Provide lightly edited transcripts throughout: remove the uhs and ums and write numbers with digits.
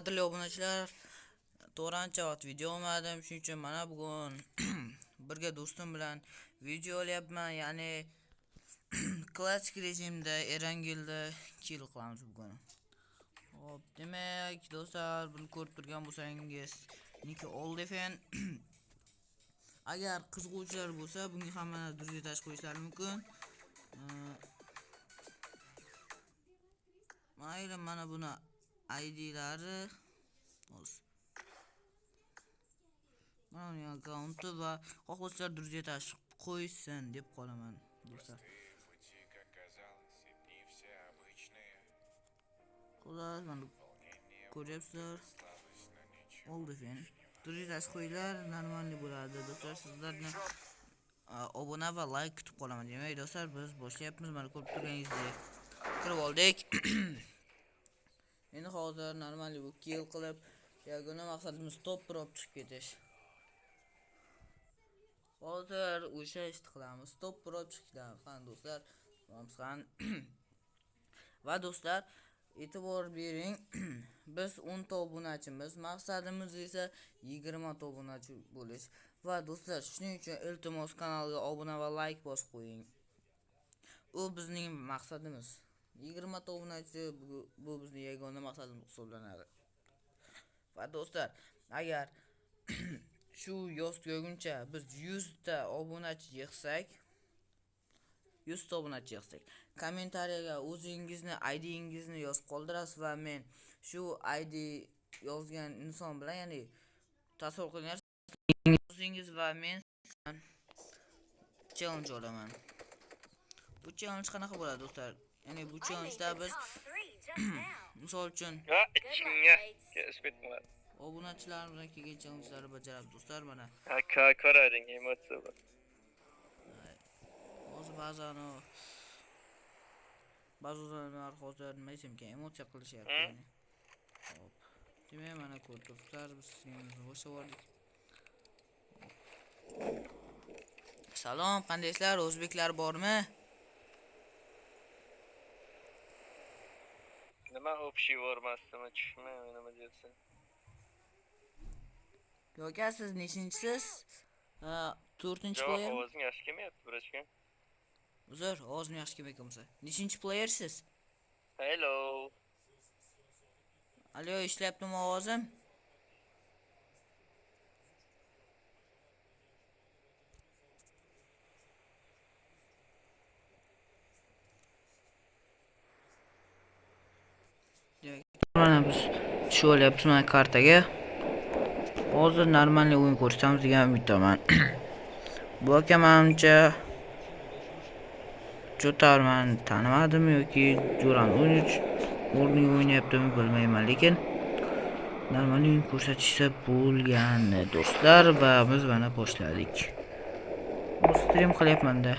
Qadrli obunachilar, to'g'rancha vaqt video olmadim, shuning uchun mana bugun birga do'stim bilan video olyapman, ya'ni klassik rejimda Erangilda kill qilamiz bugun. Hop, demak, do'stlar, buni ko'rib turgan bo'lsangiz, Niki Oldefen agar qiziquvchilar bo'lsa, bunga hamma durga tash qo'yishlari mumkin. Mayli, mana buni IDlari mana akkaunti va xohlovchilar durga tash qo'ysin deb qolaman, do'stlar. Xullas, mana ko'ryapsizlar. Oldefen durga tash qo'yinglar, normalniy bo'ladi, do'stlar. Sizlarni obuna va like kutib qolaman. Demak, do'stlar, biz boshlayapmiz. Mana ko'rib turganingizdek kirib oldik. Endi hozir normalniy bu kill qilib, yagona maqsadimiz top prop chiqib ketish. Hozir o'sha ishni qilamiz. Top prop chiqishdan fan do'stlar. Va do'stlar, e'tibor bering. Biz 10 ta obunachimiz, maqsadimiz esa 20 ta obunachi bo'lish. Va do'stlar, shuning uchun iltimos kanalga obuna va like bosib qo'ying. U bizning maqsadimiz. 20 ta obunachi bu bizning yagona maqsadimiz hisoblanadi. Va do'stlar, agar shu yoz tugaguncha biz 100 ta obunachi yig'sak, kommentariyaga o'zingizni IDingizni yozib qoldirasiz va men shu ID yozgan inson bilan, ya'ni tasavvur qilinglar, o'zingiz va men challenge olaman. Bu challenge qanaqa bo'ladi do'stlar? Ya'ni bu challenge-da biz misol uchun obunachilarimizdan kelgan challenge'larni bajaramiz do'stlar. Mana qarang, emotsiya bor. Hozir ba'zan hozir nima desam ekan, emotsiya qilishyapti, ya'ni. Hop. Demak, mana ko'rib turibsizlar, biz sizlarni boshladik. Salom, qandaysizlar? O'zbeklar bormi? Nima общий bormasdimi, tushunmayman nima deyapsan. Yo'q, siz nechinchisiz? 4-player. Ovozing yaxshi kelmayapti, birashga. Uzr, ovozim yaxshi kelmayotgan bo'lsa. Nechinchi playersiz? Hello. Alo, ishlayaptimi ovozim? Mana biz shu olyapmiz mana kartaga. Hozir normalniy o'yin ko'rsatamiz degan umiddaman. Bu aka menimcha Jotarman tanimadim yoki Joran 13 o'rniga o'ynayaptimi bilmayman, lekin normalniy o'yin ko'rsatishsa bo'lgani do'stlar, va biz mana boshladik. Bu stream qilyapman-da.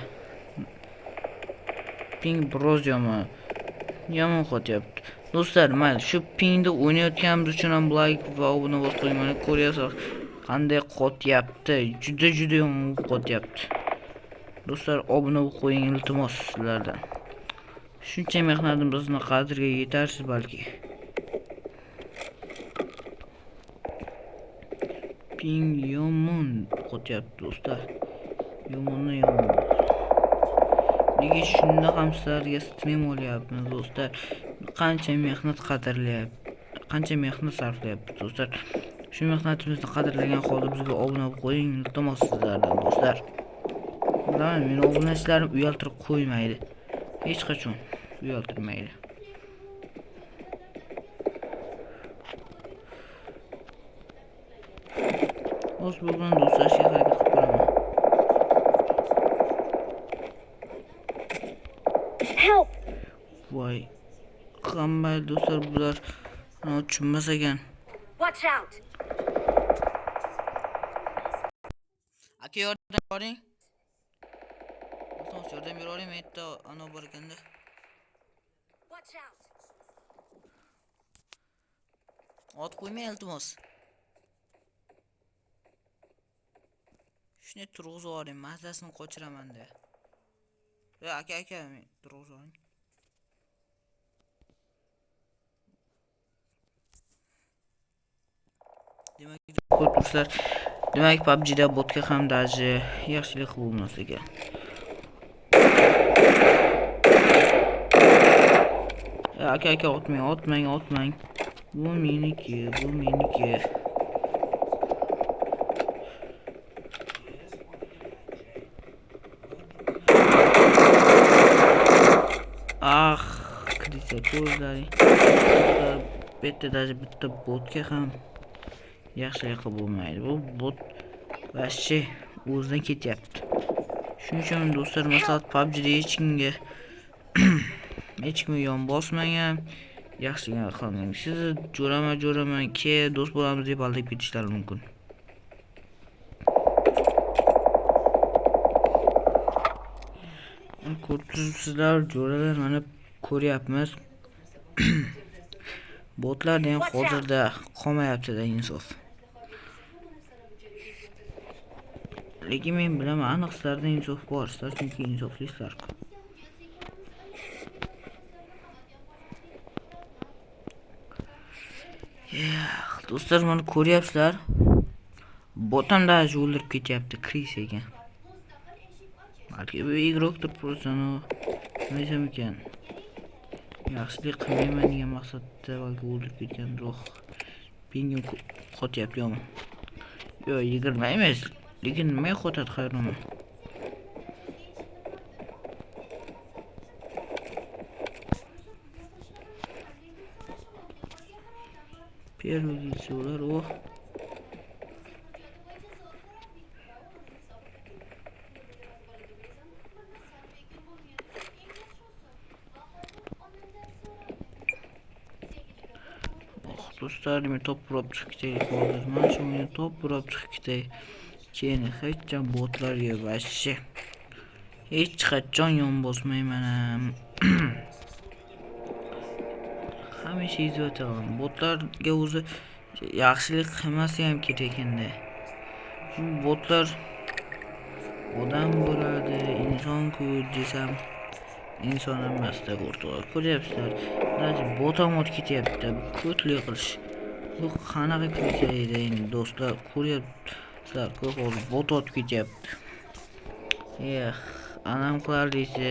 Ping biroz yomon qo'tyapti. Do'stlar, mayli, shu pingda o'ynayotganimiz uchun ham like va obuna bosib qo'ying. Mana ko'ryapsiz qanday qo'tyapti. Juda yomon qo'tyapti. Do'stlar, obuna qo'ying iltimos sizlardan. Shuncha mehnatimiz bizni qadriga yetarsiz balki. Ping yomon qo'tyapti do'stlar. Yomon. Nega shunda ham sizlarga stream olyapmiz do'stlar? Qancha mehnat sarflayapmiz do'stlar. Shu mehnatimizni qadrlagan holda bizga obuna qo'ying iltimos sizlardan do'stlar. Bilaman, meni obunachilarim uyaltirib qo'ymaydi. Hech qachon uyaltirmaydi. O'z bugun do'stlashga harakat qilib ko'raman. Voy, qanday do'stlar bular tushunmas ekan. Watch out. Aka, yordam bering. Iltimos yordam bering, men yerda ana bor ekanda. Watch out. Ot qo'ymang iltimos. Shuni turg'izib oling, mazasini qochiraman-da. Aka, men turg'izib oling. Ko'p do'stlar, demak PUBG'da botga ham даже yaxshilik bo'lmas ekan. Aka otmang. Bu meniki. Ah, kirsa ko'zlaring. Bitta даже bitta botga ham yaxshilik bo'lmaydi. Bu bot vashchi o'zidan ketyapti. Shuning uchun do'stlar, masalan, PUBG'da hech kimga yon bosmang ham, yaxshilik qilmang. Sizni jo'rama ke do'st bo'lamiz deb aldab ketishlari mumkin. Ko'ribsizlar, jo'ralar mana ko'ryapmiz. Botlarda ham hozirda qolmayapti-da insof. Lekin men bilaman, aniq sizlarda insof bor, sizlar chunki insoflisizlar. Do'stlar, mana ko'ryapsizlar. Botamda o'ldirib ketyapti, Kris ekan. Balki bu igrokdir просто-no. Nima desam ekan? Yaxshilik qilmayman degan maqsadda balki o'ldirib ketganroq. Pingim qotyapti yomon. Yo'q, 20 emas. Lekin nima qotadi xayrona? Первый ular o. Do'stlar, men top urib chiqib ketaylik hozir. Mana shu men top urib chiqib ketay. Keyin hech qachon botlarga vashchi. Hech qachon yon bosmayman ham. Hamisha izlataman. Botlarga o'zi yaxshilik qilmasa ham kerak ekanda. Bu botlar odam bo'ladi, inson-ku desam, inson emasda o'rtoqlar. Ko'ryapsizlar, даже bot ham o'tib ketyapti. Ko'tlik qilish. Bu qanaqa qilsa edi endi do'stlar, ko'ryapsizlar, hozir bot o'tib ketyapti. Anam qilardiysa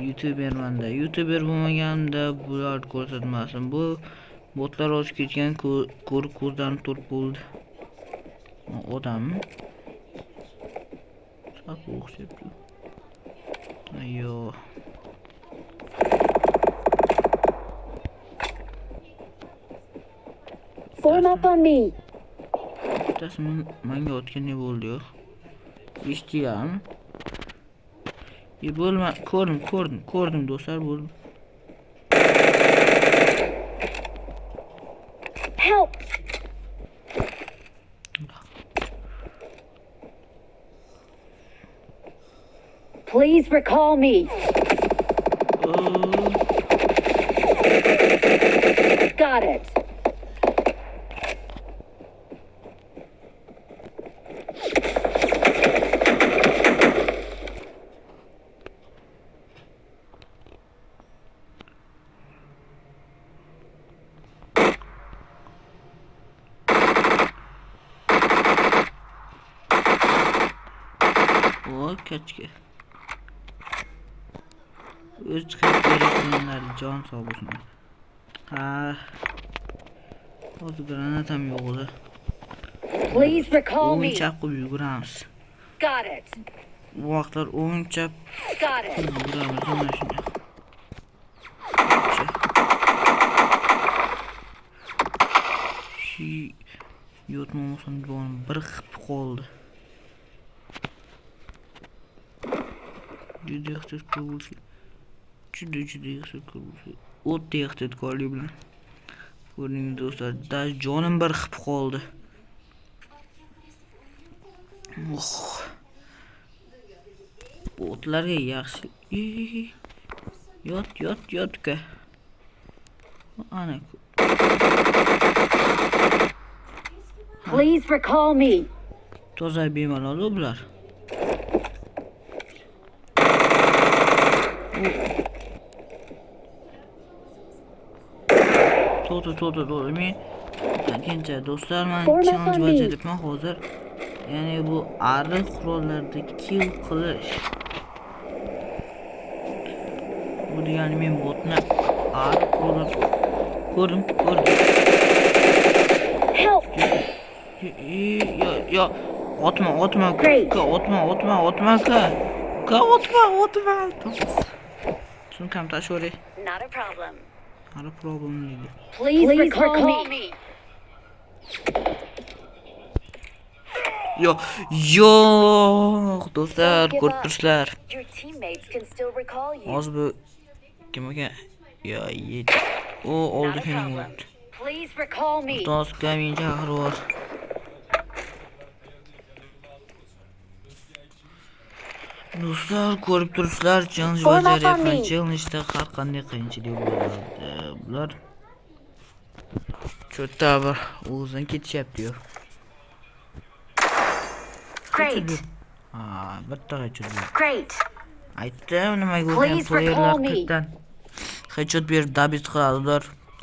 YouTubermanda. YouTuber bo'lmaganimda bular ko'rsatmasin. Bu botlar o'tib ketgan ko'rib ko'zdan turib bo'ldi. Odam saqo o'xshabdi. Ayyo. Form up on me. Tasman menga o'tgan ne bo'ldi-yu? Eshitgan. Bo'lma, ko'rdim do'stlar, bo'ldi. Help! Please recall me. Got it. Kaçki. Öz çıkıp gerektirenler can sağ olsun. Ha. O granatam yoktu. Please recall me. Oyuncak yuguramiz. Got it. Bu vaxtlar oyuncak Got it. yuguramiz. Ona şimdi. Yotmamasın doğan bir xip qoldi. Juda ehtiyotkor bo'lsa. Juda ehtiyotkor bo'lsa. O'ta ehtiyotkorlik bilan. Ko'rdingiz do'stlar, даже jonim bir xip qoldi. Botlarga yaxshi. Yot ka. Ana. Please recall me. Toza bemalol bular. To'da men Akınca do'stlar, men Format challenge on me. bajaryapman hozir. Ya'ni bu ariq qurollarda kill qilish. Bu degani men botni ariq qurollar ko'rdim. Help! Yo, otma. Great. Ka, otma. Ka, otma. Sumkam tashvori. Not a problem. Not a problem deydi. Please recall me. Yo'q, do'stlar, ko'rib turibsizlar. Your teammates can still recall you. Hozir bu kim ekan? Yo, yet. O oldi Not a meni problem. urdi. Please recall me. Do'stga men chaqirib bor. Do'stlar, ko'rib turibsizlar, challenge bajaryapman. Challenge'da har qanday qiyinchilik bo'ladi. Bular cho'tta bir o'zidan ketishyapti-yu. Great. Ha, bitta headshot. Great. Aytdim nimaga urgan Please playerlar recall me. qirqdan. Headshot berib dabit qiladi ular.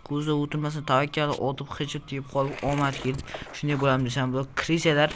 Ko'zda o'tirmasa tavakkal otib headshot yeb qolib omad kelib shunday bo'ladi desam, bular krisalar